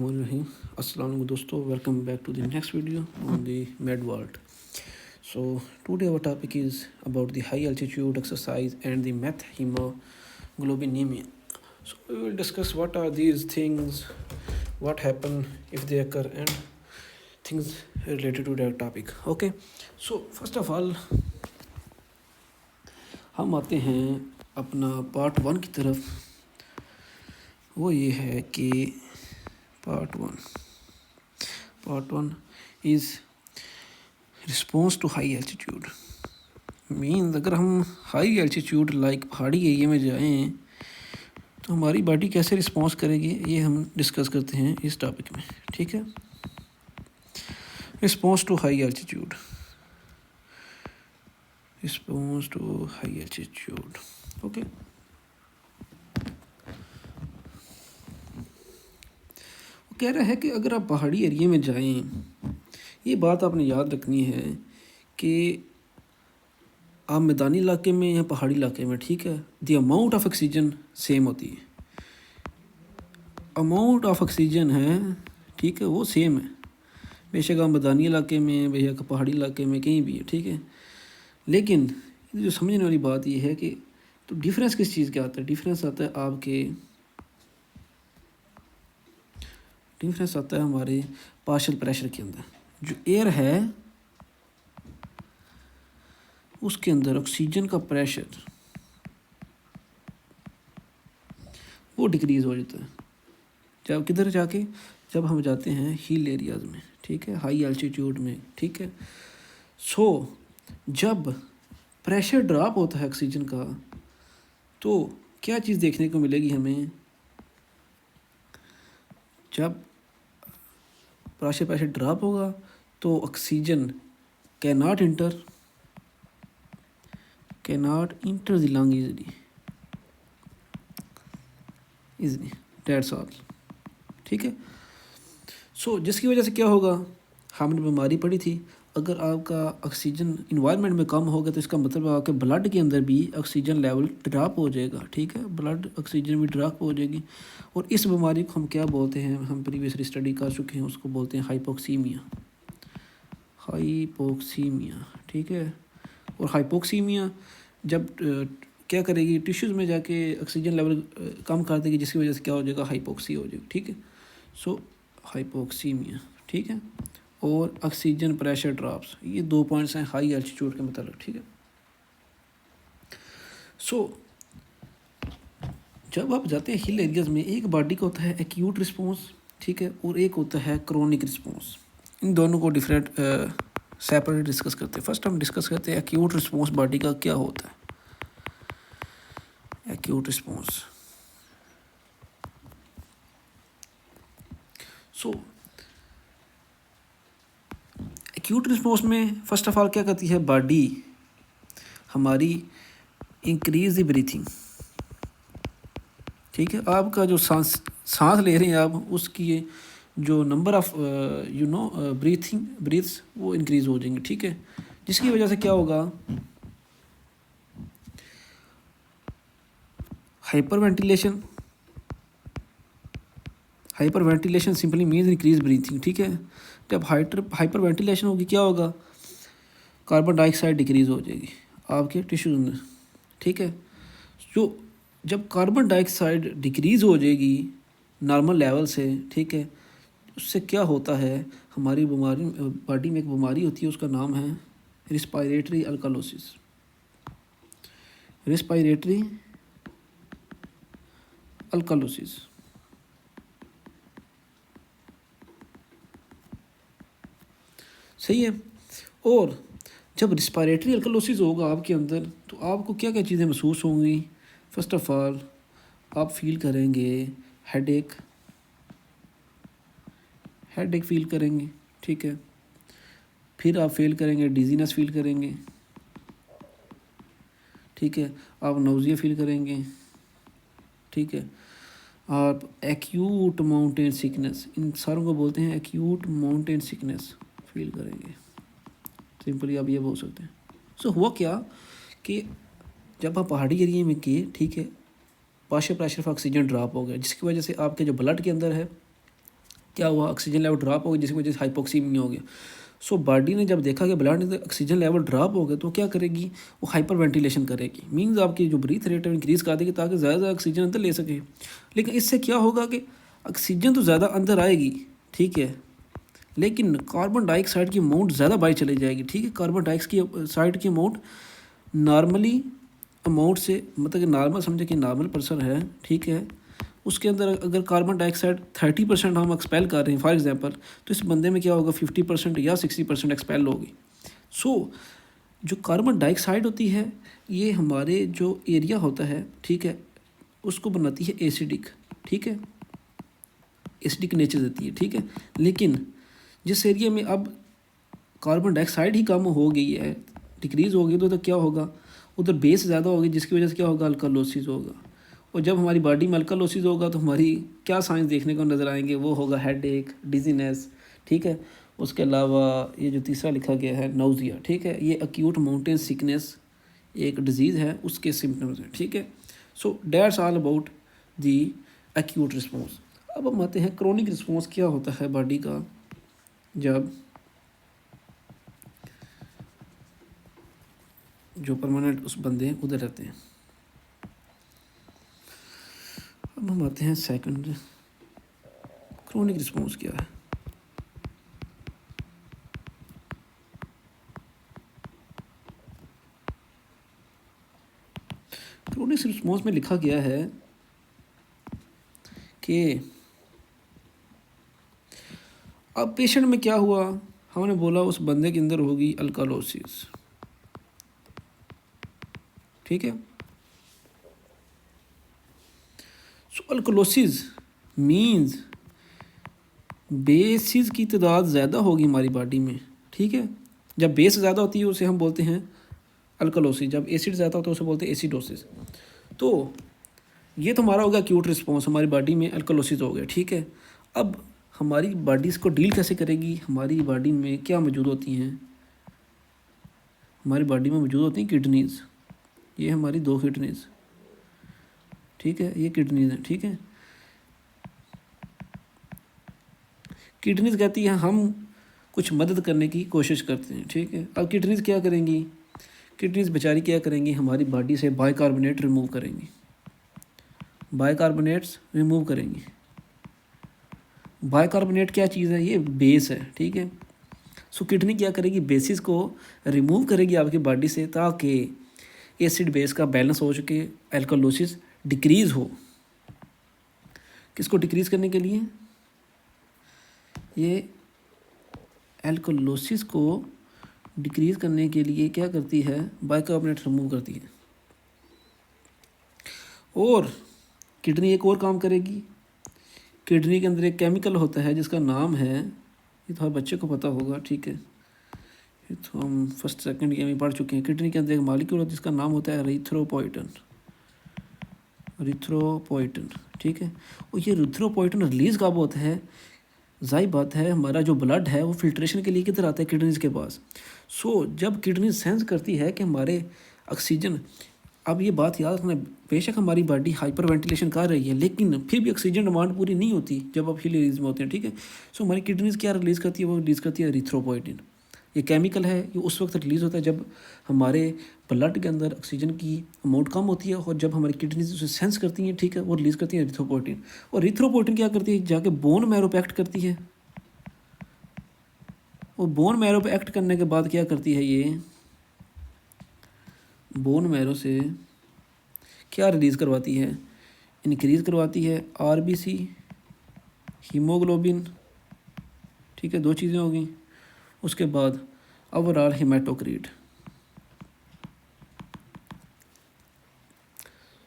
Bismillahirrahmanirrahim. Assalamu alaikum dosto, welcome back to the next video on the med world. So today our topic is about the high altitude exercise and the methemoglobinemia. So we will discuss what are these things, what happen if they occur, and things related to that topic. Okay, so first of all हम आते हैं अपना part 1 की तरफ. वो ये है कि part one is response to high altitude. Means अगर हम हाई एल्टीट्यूड लाइक पहाड़ी एरिया में जाएं तो हमारी बॉडी कैसे रिस्पॉन्स करेगी, ये हम डिस्कस करते हैं इस टॉपिक में. ठीक है, response to high altitude. Okay, कह रहा है कि अगर आप पहाड़ी एरिया में जाएं, ये बात आपने याद रखनी है कि आप मैदानी इलाके में या पहाड़ी इलाके में, ठीक है, the amount of oxygen same होती है. अमाउंट ऑफ ऑक्सीजन है, ठीक है, वो सेम है. बेशक आप मैदानी इलाके में, बेशक पहाड़ी इलाके में, कहीं भी है, ठीक है. लेकिन जो समझने वाली बात ये है कि तो डिफरेंस किस चीज़ का आता है. डिफरेंस आता है हमारे पार्शियल प्रेशर के अंदर. जो एयर है उसके अंदर ऑक्सीजन का प्रेशर वो डिक्रीज़ हो जाता है जब किधर जाके, जब हम जाते हैं हिल एरियाज़ में, ठीक है, हाई एल्टीट्यूड में. ठीक है, सो जब प्रेशर ड्रॉप होता है ऑक्सीजन का तो क्या चीज़ देखने को मिलेगी हमें. जब प्रेशर ड्रॉप होगा तो oxygen can not enter the lung easily. That's all. ठीक है, सो जिसकी वजह से क्या होगा, हमने बीमारी पड़ी थी. अगर आपका ऑक्सीजन इन्वायरमेंट में कम होगा तो इसका मतलब आपके ब्लड के अंदर भी ऑक्सीजन लेवल ड्रॉप हो जाएगा. ठीक है, ब्लड ऑक्सीजन भी ड्रॉप हो जाएगी. और इस बीमारी को हम क्या बोलते हैं, हम प्रीवियसली स्टडी कर चुके हैं, उसको बोलते हैं हाइपोक्सीमिया. ठीक है, और हाइपोक्सीमिया जब क्या करेगी, टिश्यूज़ में जाके ऑक्सीजन लेवल कम कर देगी, जिसकी वजह से क्या हो जाएगा, हाइपोक्सी हो जाएगी. ठीक है, सो हाइपोक्सीमिया. ठीक है, और ऑक्सीजन प्रेशर ड्रॉप्स, ये 2 पॉइंट्स हैं हाई एल्टीट्यूड के मतलब. ठीक है, सो जब आप जाते हैं हिल एरियाज़ में, एक बॉडी का होता है एक्यूट रिस्पॉन्स, ठीक है, और एक होता है क्रोनिक रिस्पॉन्स. इन दोनों को डिफरेंट सेपरेट डिस्कस करते हैं. फर्स्ट हम डिस्कस करते हैं एक्यूट रिस्पॉन्स बॉडी का क्या होता है. एक्यूट रिस्पॉन्स, सो एक्यूट रिस्पॉन्स में फर्स्ट ऑफ ऑल क्या करती है बॉडी हमारी, इंक्रीज द ब्रीथिंग. ठीक है, आपका जो सांस ले रहे हैं आप, उसकी जो नंबर ऑफ ब्रीथ्स वो इंक्रीज़ हो जाएंगे. ठीक है, जिसकी वजह से क्या होगा, hyper ventilation simply means increase breathing. ठीक है, जब हाइपर वेंटिलेशन होगी क्या होगा, कार्बन डाइऑक्साइड डिक्रीज़ हो जाएगी आपके टिश्यूज़ में. ठीक है, जब कार्बन डाइऑक्साइड डिक्रीज़ हो जाएगी नॉर्मल लेवल से, ठीक है, उससे क्या होता है, हमारी बीमारी बॉडी में एक बीमारी होती है, उसका नाम है रिस्पायरेटरी अल्कालोसिस. सही है, और जब रिस्पायरेटरी अल्कालोसिस होगा आपके अंदर तो आपको क्या क्या चीज़ें महसूस होंगी. फर्स्ट ऑफ ऑल आप फील करेंगे हेडेक फील करेंगे. ठीक है, फिर आप फील करेंगे डिजीनेस फील करेंगे. ठीक है, आप नोज़िया फील करेंगे. ठीक है, आप एक्यूट माउंटेन सिकनेस, इन सारों को बोलते हैं एक्यूट माउंटेन सिकनेस, फील करेंगे. सिंपली आप ये बोल सकते हैं. सो हुआ क्या कि जब आप पहाड़ी एरिया में गए, ठीक है, partial pressure of oxygen drop हो गया, जिसकी वजह से आपके जो ब्लड के अंदर है क्या हुआ, ऑक्सीजन लेवल ड्रॉप हो गया, जिसकी वजह से हाइपोक्सीमिया हो गया। सो बॉडी ने जब देखा कि ब्लड में ऑक्सीजन लेवल ड्रॉप हो गया तो क्या करेगी, वो हाइपर वेंटिलेशन करेगी, मीन्स आपकी जो ब्रीथ रेट है इंक्रीज़ कर देगी ताकि ज़्यादा ऑक्सीजन अंदर ले सके। लेकिन इससे क्या होगा कि ऑक्सीजन तो ज़्यादा अंदर आएगी, ठीक है, लेकिन कार्बन डाइऑक्साइड की अमाउंट ज़्यादा बाहर चली जाएगी, ठीक है। कार्बन डाइऑक्साइड की अमाउंट नॉर्मली अमाउंट से, मतलब कि नॉर्मल समझे कि नॉर्मल पर्सन है, ठीक है, उसके अंदर अगर कार्बन डाइऑक्साइड 30% हम एक्सपेल कर रहे हैं फॉर एग्जांपल, तो इस बंदे में क्या होगा 50% या 60% एक्सपेल होगी। सो जो कार्बन डाइऑक्साइड होती है ये हमारे जो एरिया होता है, ठीक है, उसको बनाती है एसिडिक, ठीक है, एसिडिक नेचर देती है, ठीक है। लेकिन जिस एरिया में अब कार्बन डाइऑक्साइड ही कम हो गई है, डिक्रीज़ हो गई, तो क्या होगा, उधर बेस ज़्यादा होगी, जिसकी वजह से क्या होगा, अल्कालोसिस होगा। और जब हमारी बॉडी में अल्कालोसिस होगा तो हमारी क्या साइंस देखने को नज़र आएंगे, वो होगा हेडेक, डिजीनेस, ठीक है। उसके अलावा ये जो तीसरा लिखा गया है नाउजिया, ठीक है, ये अक्यूट माउंटेन सिकनेस एक डिजीज़ है, उसके सिम्टम्स हैं, ठीक है। So that's all about the acute response. अब हम आते हैं क्रोनिक रिस्पॉन्स, क्या होता है बॉडी का जब जो परमानेंट उस बंदे उधर रहते हैं। अब हम आते हैं सेकंड, क्रोनिक रिस्पॉन्स क्या है। क्रोनिक रिस्पॉन्स में लिखा गया है कि अब पेशेंट में क्या हुआ, हमने बोला उस बंदे के अंदर होगी अल्कालोसिस, ठीक है। सो अल्कालोसिस मींस बेसिस की तादाद ज़्यादा होगी हमारी बॉडी में, ठीक है। जब बेस ज़्यादा होती है उसे हम बोलते हैं अल्कालोसिस, जब एसिड ज़्यादा होता है उसे बोलते हैं एसिडोसिस। तो ये तो हमारा होगा एक्यूट रिस्पॉन्स, हमारी बॉडी में अल्कालोसिस हो गया, ठीक है। अब हमारी बॉडी इसको डील कैसे करेगी, हमारी बॉडी में क्या मौजूद होती हैं, हमारी बॉडी में मौजूद होती हैं किडनीज़, ये हमारी 2 किडनीज़, ठीक है, ये किडनीज़ हैं, ठीक है। किडनीज़ कहती है हम कुछ मदद करने की कोशिश करते हैं, ठीक है। अब किडनीज़ क्या करेंगी, किडनीज़ बेचारी क्या करेंगी, हमारी बॉडी से बाइकार्बोनेट रिमूव करेंगी, बाइकार्बोनेट्स रिमूव करेंगी। बाइकार्बोनेट क्या चीज़ है, ये बेस है, ठीक है। सो किडनी क्या करेगी, बेसिस को रिमूव करेगी आपकी बॉडी से ताकि एसिड बेस का बैलेंस हो सके, एल्कोलोसिस डिक्रीज़ हो। किसको डिक्रीज़ करने के लिए, ये एल्कोलोसिस को डिक्रीज़ करने के लिए क्या करती है, बाइकार्बोनेट रिमूव करती है। और किडनी एक और काम करेगी, किडनी के अंदर एक केमिकल होता है जिसका नाम है, ये तो हर बच्चे को पता होगा, ठीक है, ये तो हम फर्स्ट सेकंड के में पढ़ चुके हैं। किडनी के अंदर एक मॉलिक्यूल होता है जिसका नाम होता है एरिथ्रोपोइटन, एरिथ्रोपोइटन, ठीक है। और ये एरिथ्रोपोइटन रिलीज़ कब होता है, जाहिर बात है हमारा जो ब्लड है वो फिल्ट्रेशन के लिए किधर आता है, किडनीज के पास। सो जब किडनी सेंस करती है कि हमारे ऑक्सीजन, अब ये बात याद रखना, बेशक हमारी बॉडी हाइपर वेंटिलेशन कर रही है लेकिन फिर भी ऑक्सीजन डिमांड पूरी नहीं होती जब आप हील रिलीज में होते हैं, ठीक है। सो हमारी किडनीज क्या रिलीज़ करती है, वो रिलीज़ करती है एरिथ्रोपोइटिन। ये केमिकल है, ये उस वक्त रिलीज़ होता है जब हमारे ब्लड के अंदर ऑक्सीजन की अमाउंट कम होती है, और जब हमारी किडनीज उसे सेंस करती हैं, ठीक है, वो रिलीज़ करती है एरिथ्रोपोइटिन। और एरिथ्रोपोइटिन क्या करती है, जाके बोन मैरो पे एक्ट करती है, और बोन मैरो पे एक्ट करने के बाद क्या करती है, ये बोन मैरो से क्या रिलीज़ करवाती है, इनक्रीज़ करवाती है आरबीसी, हीमोग्लोबिन, ठीक है, 2 चीज़ें होगी। उसके बाद ओवरऑल हेमाटोक्रीट।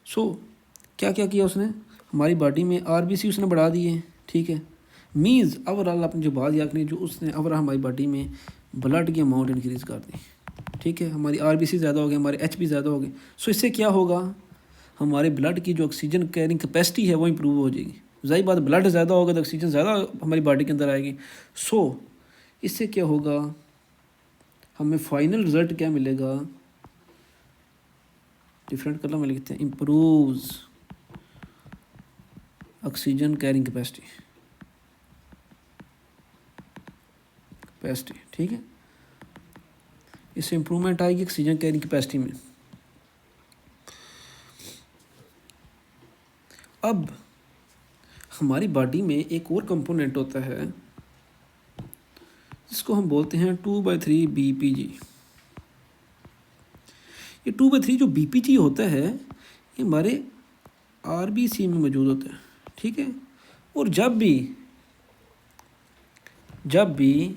सो क्या क्या किया उसने, हमारी बॉडी में आरबीसी उसने बढ़ा दी है, ठीक है। मीन्स ओवरऑल आपने जो बात याद करी, जो उसने ओवरऑल हमारी बॉडी में ब्लड की अमाउंट इंक्रीज़ कर दी, ठीक है। हमारी आरबीसी ज़्यादा हो गई, हमारे एचपी ज़्यादा हो गए। सो इससे क्या होगा, हमारे ब्लड की जो ऑक्सीजन कैरिंग कैपेसिटी है वो इंप्रूव हो जाएगी। जाहिर बात ब्लड ज़्यादा होगा तो ऑक्सीजन ज़्यादा हमारी बॉडी के अंदर आएगी। सो इससे क्या होगा, हमें फाइनल रिजल्ट क्या मिलेगा, डिफरेंट कलर में लिखते हैं, improves oxygen carrying capacity. Capacity, ठीक है। इससे इम्प्रूवमेंट आएगी ऑक्सीजन कैरिंग कैपेसिटी में। अब हमारी बॉडी में एक और कंपोनेंट होता है जिसको हम बोलते हैं 2/3 BPG। ये 2/3 जो BPG होता है ये हमारे RBC में मौजूद होता है, ठीक है। और जब भी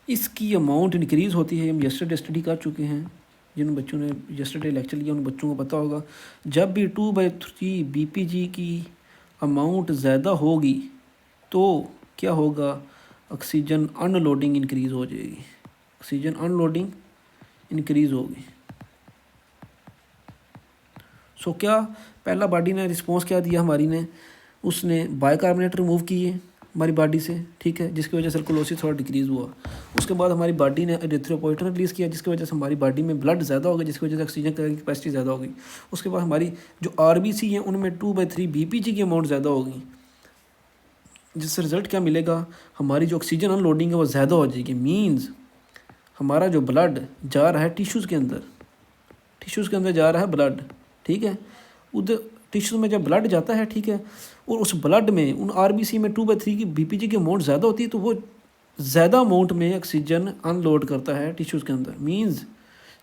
इसकी अमाउंट इंक्रीज़ होती है, हम यस्टरडे स्टडी कर चुके हैं, जिन बच्चों ने यस्टरडे लेक्चर लिया उन बच्चों को पता होगा, जब भी 2/3 BPG की अमाउंट ज़्यादा होगी तो क्या होगा, ऑक्सीजन अनलोडिंग इंक्रीज़ हो जाएगी, ऑक्सीजन अनलोडिंग इंक्रीज़ होगी। सो क्या पहला बॉडी ने रिस्पॉन्स क्या दिया हमारी ने, उसने बाइकार्बोनेट रिमूव किए हमारी बॉडी से, ठीक है, जिसकी वजह से सर्कुलोसिस थोड़ा डिक्रीज़ हुआ। उसके बाद हमारी बॉडी ने एरिथ्रोपोइटिन रिलीज़ किया जिसकी वजह से हमारी बॉडी में ब्लड ज़्यादा होगा, जिसकी वजह से ऑक्सीजन की कैपेसिटी ज़्यादा होगी। उसके बाद हमारी जो RBC हैं उनमें 2/3 BPG की अमाउंट ज़्यादा होगी, जिससे रिज़ल्ट क्या मिलेगा, हमारी जो ऑक्सीजन अनलोडिंग है वो ज़्यादा हो जाएगी। मीन्स हमारा जो ब्लड जा रहा है टिश्यूज़ के अंदर जा रहा है ब्लड, ठीक है। उधर टिश्यूज़ में जब ब्लड जाता है, ठीक है, और उस ब्लड में उन RBC में 2/3 की BPG की अमाउंट ज़्यादा होती है, तो वो ज़्यादा अमाउंट में ऑक्सीजन अनलोड करता है टिश्यूज़ के अंदर। मीन्स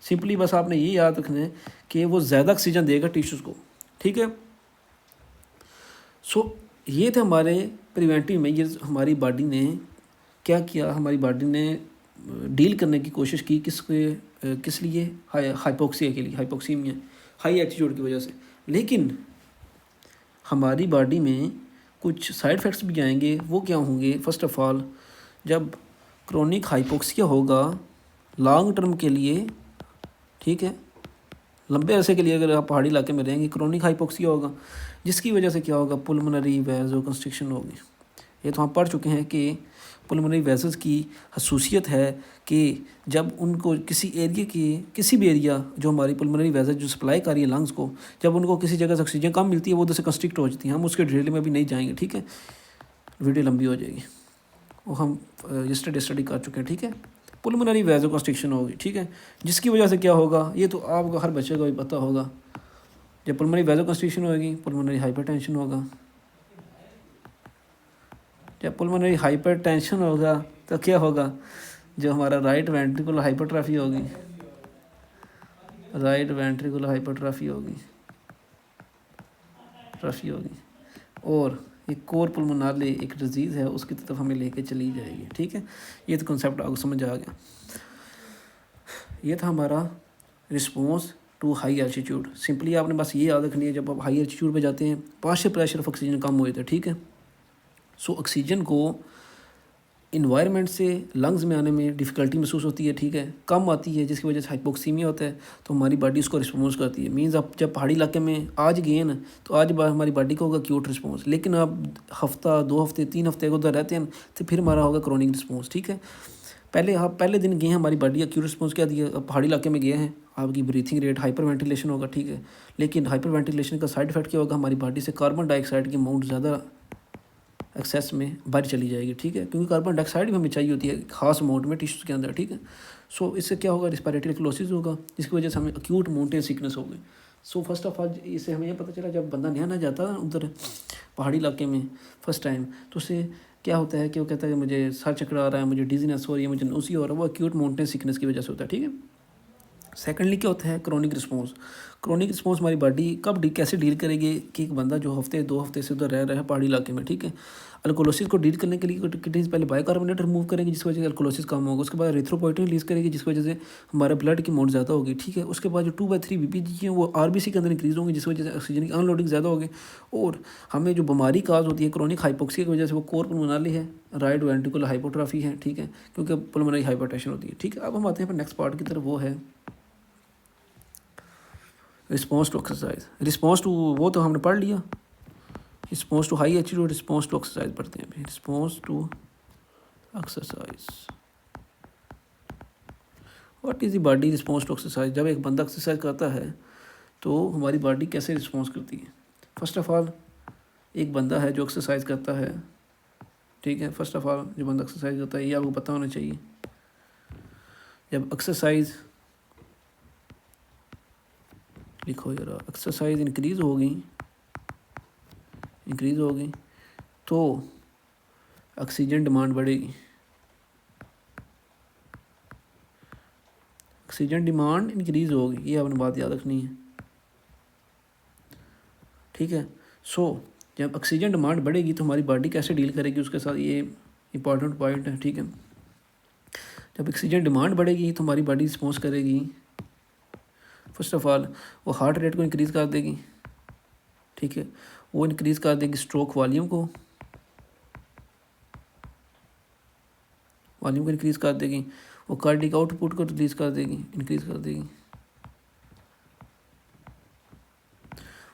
सिंपली बस आपने ये याद रखना है कि वो ज़्यादा ऑक्सीजन देगा टिश्यूज़ को, ठीक है। सो ये थे हमारे प्रिवेंटिव मेजर्स। हमारी बॉडी ने क्या किया, हमारी बॉडी ने डील करने की कोशिश की किस लिए, हाइपोक्सिया के लिए, हाइपोक्सीमिया, हाई एल्टीट्यूड की वजह से। लेकिन हमारी बॉडी में कुछ साइड इफ़ेक्ट्स भी आएंगे, वो क्या होंगे, फर्स्ट ऑफ ऑल जब क्रोनिक हाइपोक्सिया होगा लॉन्ग टर्म के लिए, ठीक है, लंबे अरसे के लिए अगर आप पहाड़ी इलाके में रहेंगे, क्रोनिक हाइपोक्सिया होगा, जिसकी वजह से क्या होगा, पुल्मोनरी वैसोकंस्ट्रिक्शन होगी। ये तो हम पढ़ चुके हैं कि पुल्मोनरी वेसल्स की खसूसियत है कि जब उनको किसी भी एरिया जो हमारी पुल्मोनरी वेसल जो सप्लाई कर रही है लंग्स को, जब उनको किसी जगह से ऑक्सीजन कम मिलती है वो उधर से कंस्ट्रिक्ट हो जाती है। हम उसके डिटेल में भी नहीं जाएंगे, ठीक है, वीडियो लंबी हो जाएगी, वो हम यस्टरडे स्टडी कर चुके हैं, ठीक है। पुल्मोनरी वैसोकंस्ट्रिक्शन होगी, ठीक है, जिसकी वजह से क्या होगा, ये तो आपको हर बच्चे को भी पता होगा, जब पुल्मोनरी वैसोकंस्ट्रिक्शन होगी पुल्मोनरी हाइपरटेंशन होगा। जब पुल्मोनरी हाइपरटेंशन होगा तो क्या होगा, जो हमारा राइट वेंट्रिकुलर हाइपरट्रॉफी होगी, और एक कोर पुल्मोनाले एक डिजीज़ है, उसकी तरफ हमें लेके चली जाएगी, ठीक है। ये तो कॉन्सेप्ट आपको समझ आ गया। ये था हमारा response to high altitude. Simply आपने बस ये याद रखनी है, जब आप हाई एल्टीट्यूड पे जाते हैं पार्शियल प्रेशर ऑफ ऑक्सीजन कम हुए थे, ठीक है। सो ऑक्सीजन को इन्वायरमेंट से लंग्स में आने में डिफ़िकल्टी महसूस होती है, ठीक है, कम आती है, जिसकी वजह से हाइपोक्सीमिया होता है, तो हमारी बॉडी उसको रिस्पॉन्स करती है। मीन्स आप जब पहाड़ी इलाके में आज गए ना, तो आज हमारी बॉडी को होगा क्यूट रिस्पॉन्स, लेकिन आप हफ्ता 2 हफ्ते 3 हफ्ते उधर रहते हैं तो फिर हमारा होगा क्रॉनिक रिस्पॉन्स, ठीक है। पहले दिन गए हैं, हमारी बॉडी का क्यूट रिस्पॉन्स क्या दिया, पहाड़ी इलाके में गए हैं, आपकी ब्रीथिंग रेट हाइपर वेंटिलेशन होगा, ठीक है। लेकिन हाइपर वेंटिलेशन का साइड इफेक्ट क्या होगा, हमारी बॉडी से कार्बन डाइऑक्साइड की अमाउंट ज़्यादा एक्सेस में बाहर चली जाएगी, ठीक है, क्योंकि कार्बन डाइऑक्साइड भी हमें चाहिए होती है खास अमाउंट में टिश्यूज़ के अंदर, ठीक है। सो इससे क्या होगा, रिस्पिरेटरी क्लोसिस होगा, जिसकी वजह से हमें अक्यूट माउंटेन सिकनेस होगी। सो फर्स्ट ऑफ ऑल इससे हमें यह पता चला, जब बंदा नया जाता है उधर पहाड़ी इलाके में फर्स्ट टाइम, तो उससे क्या होता है कि वो कहता है कि मुझे सर चक्कर आ रहा है, मुझे डिजीनेस हो रही है, मुझे नोसी हो रहा है, वो अक्यूट माउंटेन सिकनेस की वजह से होता है, ठीक है। सेकेंडली क्या होता है, क्रोनिक रिस्पॉन्स। क्रोनिक रिस्पॉन्स हमारी बॉडी कैसे डील करेगी कि एक बंदा जो हफ्ते 2 हफ्ते से उधर रह रहा है पहाड़ी इलाके में, ठीक है, अल्कोलोसिस को डील करने के लिए किडनी से पहले बाइकार्बोनेट रिमूव करेंगे, जिसकी वजह से अल्कोलोसिस कम होगा। उसके बाद एरिथ्रोपोइटिन रिलीज़ करेगी, जिसकी वजह से हमारे ब्लड की अमाउंट ज़्यादा होगी, ठीक है। उसके बाद जो 2/3 BPG हैं वो RBC के अंदर इंक्रीज़ होंगे, जिसकी वजह से ऑक्सीजन की अनलोडिंग ज़्यादा होगी। और हमें जो बीमारी काज होती है क्रोनिक हाइपोक्सिया की वजह से, वो कोर पुल्मोनाली है, राइट वेंट्रिकुलर हाइपोट्रॉफी है, ठीक है, क्योंकि पुल्मोनरी हाइपरटेंशन होती है, ठीक है। अब हम आते हैं नेक्स्ट पार्ट की तरफ, वो है response to exercise. Response to वो तो हमने पढ़ लिया, response to high altitude, response to exercise पढ़ते हैं। Response to exercise, what is the body response to exercise. जब एक बंदा एक्सरसाइज करता है तो हमारी बॉडी कैसे रिस्पॉन्स करती है। फर्स्ट ऑफ ऑल एक बंदा है जो एक्सरसाइज करता है, ठीक है। फर्स्ट ऑफ ऑल जो बंदा एक्सरसाइज करता है ये आपको पता होना चाहिए। जब एक्सरसाइज लिखो यार, एक्सरसाइज इंक्रीज़ होगी तो ऑक्सीजन डिमांड बढ़ेगी। ऑक्सीजन डिमांड इंक्रीज़ होगी, ये आपने बात याद रखनी है, ठीक है। सो जब ऑक्सीजन डिमांड बढ़ेगी तो हमारी बॉडी कैसे डील करेगी उसके साथ, ये इंपॉर्टेंट पॉइंट है, ठीक है। जब ऑक्सीजन डिमांड बढ़ेगी तो हमारी बॉडी रिस्पॉन्स करेगी। फर्स्ट ऑफ ऑल वो हार्ट रेट को इंक्रीज़ कर देगी, ठीक है। वो इंक्रीज़ कर देगी स्ट्रोक वॉल्यूम को इंक्रीज़ कर देगी। वो कार्डिक आउटपुट को इंक्रीज़ कर देगी।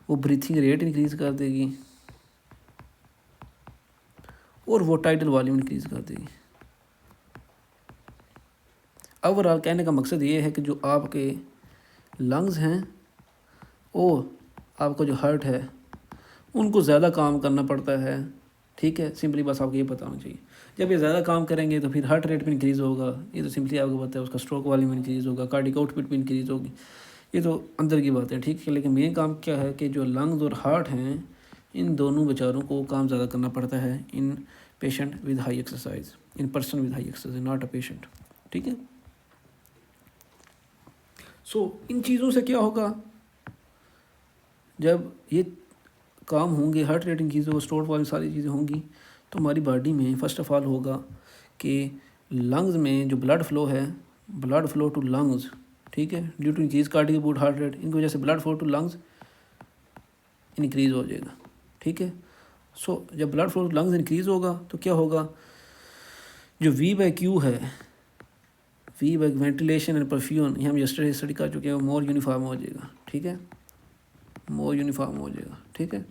वो ब्रीथिंग रेट इंक्रीज़ कर देगी और वो टाइडल वॉल्यूम इंक्रीज़ कर देगी। ओवरऑल कहने का मकसद ये है कि जो आपके लंग्स हैं और आपका जो हार्ट है उनको ज़्यादा काम करना पड़ता है, ठीक है। सिंपली बस आपको ये पता होना चाहिए। जब ये ज़्यादा काम करेंगे तो फिर हार्ट रेट भी इंक्रीज़ होगा, ये तो सिंपली आपको पता है। उसका स्ट्रोक वॉल्यूम इंक्रीज़ होगा, कार्डिक आउटपुट भी इंक्रीज़ होगी, ये तो अंदर की बात है, ठीक है। लेकिन मेन काम क्या है कि जो लंग्स और हार्ट हैं इन दोनों बेचारों को काम ज़्यादा करना पड़ता है in patient with high exercise, in person with high exercise, not a patient, ठीक है। सो इन चीज़ों से क्या होगा, जब ये काम होंगे, हार्ट रेट इंक्रीज होगा, स्ट्रोक वाली सारी चीज़ें होंगी तो हमारी बॉडी में फर्स्ट ऑफ ऑल होगा कि लंग्स में जो ब्लड फ्लो है, ब्लड फ्लो टू लंग्स, ठीक है, due to increase cardiac output, heart rate, इनकी वजह से blood flow to lungs increase हो जाएगा, ठीक है। सो जब blood flow to lungs increase होगा तो क्या होगा, जो V/Q है, V by ventilation and perfusion, ये हम यस्टरडे स्टडी कर चुके हैं, वो मोर यूनिफॉर्म हो जाएगा, ठीक है, मोर यूनिफॉर्म हो जाएगा, ठीक है।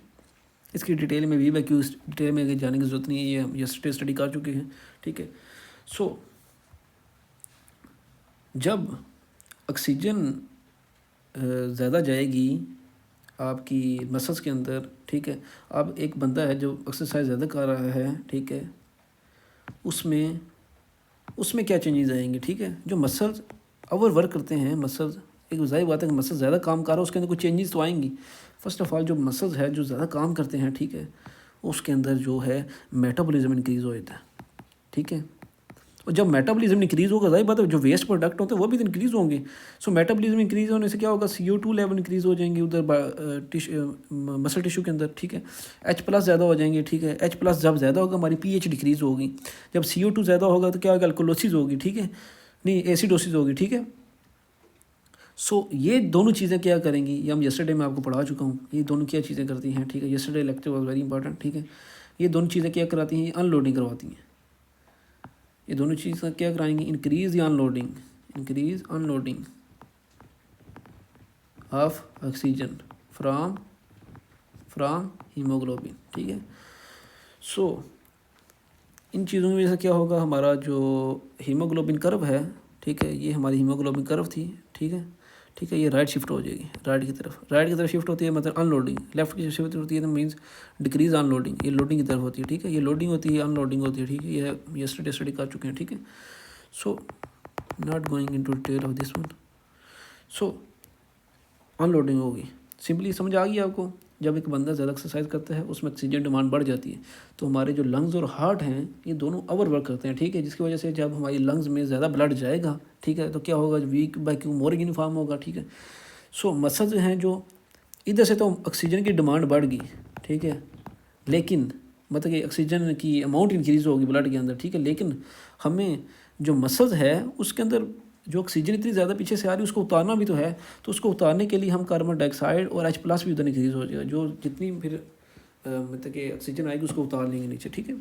इसकी डिटेल में V/Q डिटेल में जाने की ज़रूरत नहीं है, ये हम यस्टरडे स्टडी कर चुके हैं, ठीक है। सो जब ऑक्सीजन ज़्यादा जाएगी आपकी मसल्स के अंदर, ठीक है। अब एक बंदा है जो एक्सरसाइज ज़्यादा कर रहा है, ठीक है, उसमें क्या चेंजेस आएंगे, ठीक है। जो मसल्स ओवर वर्क करते हैं, मसल्स, एक ज़ाहिर बात है कि मसल्स ज़्यादा काम कर रहा है, उसके अंदर कुछ चेंजेस तो आएंगी। फर्स्ट ऑफ ऑल जो मसल्स है जो ज़्यादा काम करते हैं, ठीक है, उसके अंदर जो है मेटाबॉलिज्म इंक्रीज़ हो जाता है, ठीक है। और जब मेटाबॉलिज्म इंक्रीज़ होगा, ज़ाहिर बात है जो वेस्ट प्रोडक्ट होते हैं वो भी तो इंक्रीज़ होंगे। सो मेटाबॉलिज्म इंक्रीज़ होने से क्या होगा, CO2 लेवल इंक्रीज़ हो जाएंगे उधर मसल टिश्यू के अंदर, ठीक है। H+ ज़्यादा हो जाएंगे, ठीक है। H+ जब ज़्यादा होगा हमारी pH डिक्रीज़ होगी। जब CO2 ज़्यादा होगा तो क्या होगा, अल्कोलोसिस होगी, ठीक है, नहीं एसिडोसिस होगी, ठीक है। सो ये दोनों चीज़ें क्या करेंगी, ये हम यस्टरडे में आपको पढ़ा चुका हूँ, ये दोनों क्या चीज़ें करती हैं, ठीक है। Yesterday lecture was very important, ठीक है। ये दोनों चीज़ें क्या कराती हैं, ये अनलोडिंग करवाती हैं। ये दोनों चीज़ क्या कराएंगी, इंक्रीज़ या unloading of oxygen from haemoglobin, ठीक है। सो इन चीज़ों की वजह से क्या होगा, हमारा जो हीमोग्लोबिन कर्व है, ठीक है, ये हमारी हीमोग्लोबिन कर्व थी, ठीक है, ये राइट शिफ्ट हो जाएगी, राइट की तरफ शिफ्ट होती है, मतलब अनलोडिंग। लेफ्ट की शिफ्ट होती है तो मीन्स डिक्रीज अनलोडिंग, ये लोडिंग की तरफ होती है, ठीक है। ये लोडिंग होती है, अनलोडिंग होती है, ठीक है। ये यस्टरडे स्टडी कर चुके हैं, ठीक है। So not going into detail of this one. So unloading होगी, सिंपली समझ आ गई आपको। जब एक बंदा ज़्यादा एक्सरसाइज करता है उसमें ऑक्सीजन डिमांड बढ़ जाती है, तो हमारे जो लंग्स और हार्ट हैं ये दोनों ओवर वर्क करते हैं, ठीक है। जिसकी वजह से जब हमारी लंग्स में ज़्यादा ब्लड जाएगा, ठीक है, तो क्या होगा, V/Q मोर यूनिफॉर्म होगा, ठीक है। सो मसल्स हैं जो इधर से तो ऑक्सीजन की डिमांड बढ़ गई, ठीक है, लेकिन मतलब कि ऑक्सीजन की अमाउंट इंक्रीज़ होगी ब्लड के अंदर, ठीक है। लेकिन हमें जो मसल्स है उसके अंदर जो ऑक्सीजन इतनी ज़्यादा पीछे से आ रही है उसको उतारना भी तो है, तो उसको उतारने के लिए हम कार्बन डाइऑक्साइड और H+ भी उधर इंक्रीज़ हो जाएगा, जो जितनी फिर मतलब कि ऑक्सीजन आएगी उसको उतार लेंगे नीचे, ठीक है।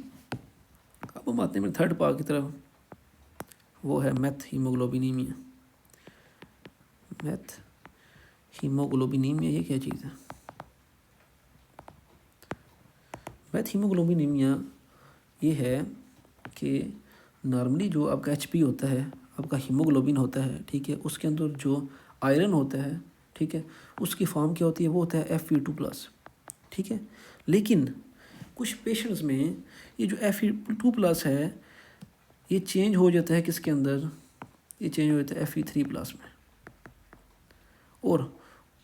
अब हम आते हैं थर्ड पार्ट की तरफ, वो है मैथ हीमोग्लोबिनीमिया। ये क्या चीज़ है, मैथ हीमोग्लोबिनीमिया ये है कि नॉर्मली जो आपका HP होता है, आपका हीमोग्लोबिन होता है, ठीक है, उसके अंदर जो आयरन होता है, ठीक है, उसकी फॉर्म क्या होती है, वो होता है Fe2+, ठीक है। लेकिन कुछ पेशेंट्स में ये जो Fe2+ है ये चेंज हो जाता है किसके अंदर, ये चेंज हो जाता है Fe3+ में। और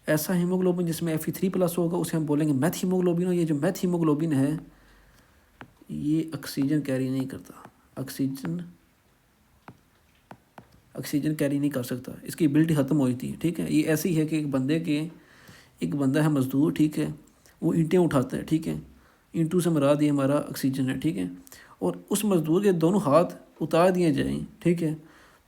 ऐसा हीमोग्लोबिन जिसमें Fe3+ होगा उसे हम बोलेंगे मेथ हीमोग्लोबिन। और ये जो मेथ हीमोग्लोबिन है ये ऑक्सीजन कैरी नहीं करता, ऑक्सीजन कैरी नहीं कर सकता, इसकी एबिलिटी ख़त्म हो जाती है। ठीक है, ये ऐसी है कि एक बंदा है मज़दूर, ठीक है, वो ईंटें उठाता है, ठीक है, ईंटों से मुराद ये हमारा ऑक्सीजन है, ठीक है, और उस मज़दूर के दोनों हाथ उतार दिए जाएँ, ठीक है,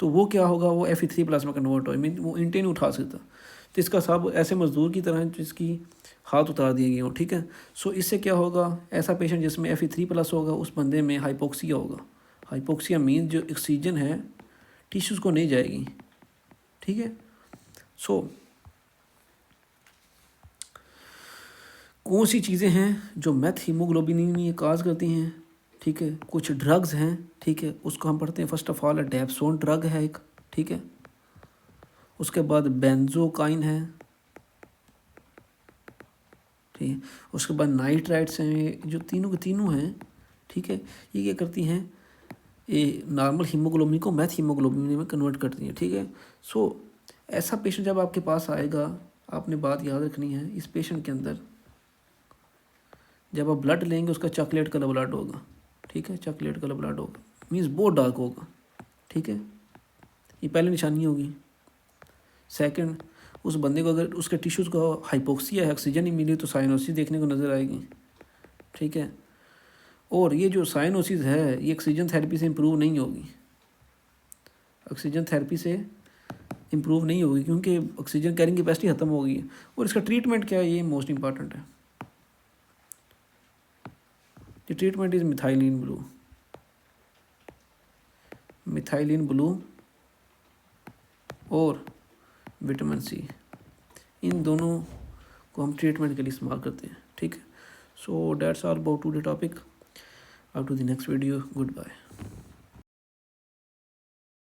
तो वो क्या होगा, वो Fe3+ में कन्वर्ट हो, मीन वो ईंटें नहीं उठा सकता। तो इसका सब ऐसे मज़दूर की तरह जिसकी हाथ उतार दिए गए हों। ठीक है, सो इससे क्या होगा, ऐसा पेशेंट जिसमें Fe3+ होगा उस बंदे में हाइपोक्सिया होगा। हाइपोक्सिया मीन जो ऑक्सीजन है टिश्यूज़ को नहीं जाएगी। ठीक है, सो कौन सी चीज़ें हैं जो मेथ हीमोग्लोबिन काज करती हैं। ठीक है, कुछ ड्रग्स हैं, ठीक है, उसको हम पढ़ते हैं। First of all dapsone drug है एक, ठीक है, उसके बाद बेंजोकाइन है, ठीक है, उसके बाद नाइट्राइट्स हैं, जो तीनों के तीनों हैं। ठीक है, ये क्या करती हैं, ये नॉर्मल हीमोग्लोबिन को मेथ हीमोग्लोबिन में कन्वर्ट करती हैं। ठीक है, सो ऐसा पेशेंट जब आपके पास आएगा, आपने बात याद रखनी है, इस पेशेंट के अंदर जब आप ब्लड लेंगे उसका चॉकलेट कलर ब्लड होगा। ठीक है, चॉकलेट कलर ब्लड होगा, मीन्स बहुत डार्क होगा। ठीक है, ये पहली निशानी होगी। सेकंड, उस बंदे को अगर उसके टिश्यूज़ को हाइपोक्सिया है, ऑक्सीजन नहीं मिली, तो साइनोसिस देखने को नज़र आएगी। ठीक है, और ये जो साइनोसिस है ये ऑक्सीजन थेरेपी से इम्प्रूव नहीं होगी, ऑक्सीजन थेरेपी से इम्प्रूव नहीं होगी, क्योंकि ऑक्सीजन कैरिंग कैपेसिटी ख़त्म हो गई है। और इसका ट्रीटमेंट क्या है, ये मोस्ट इंपॉर्टेंट है। The treatment is methylene blue और विटामिन सी, इन दोनों को हम ट्रीटमेंट के लिए इस्तेमाल करते हैं। ठीक है, so that's all about today topic. Up to the next video, good bye.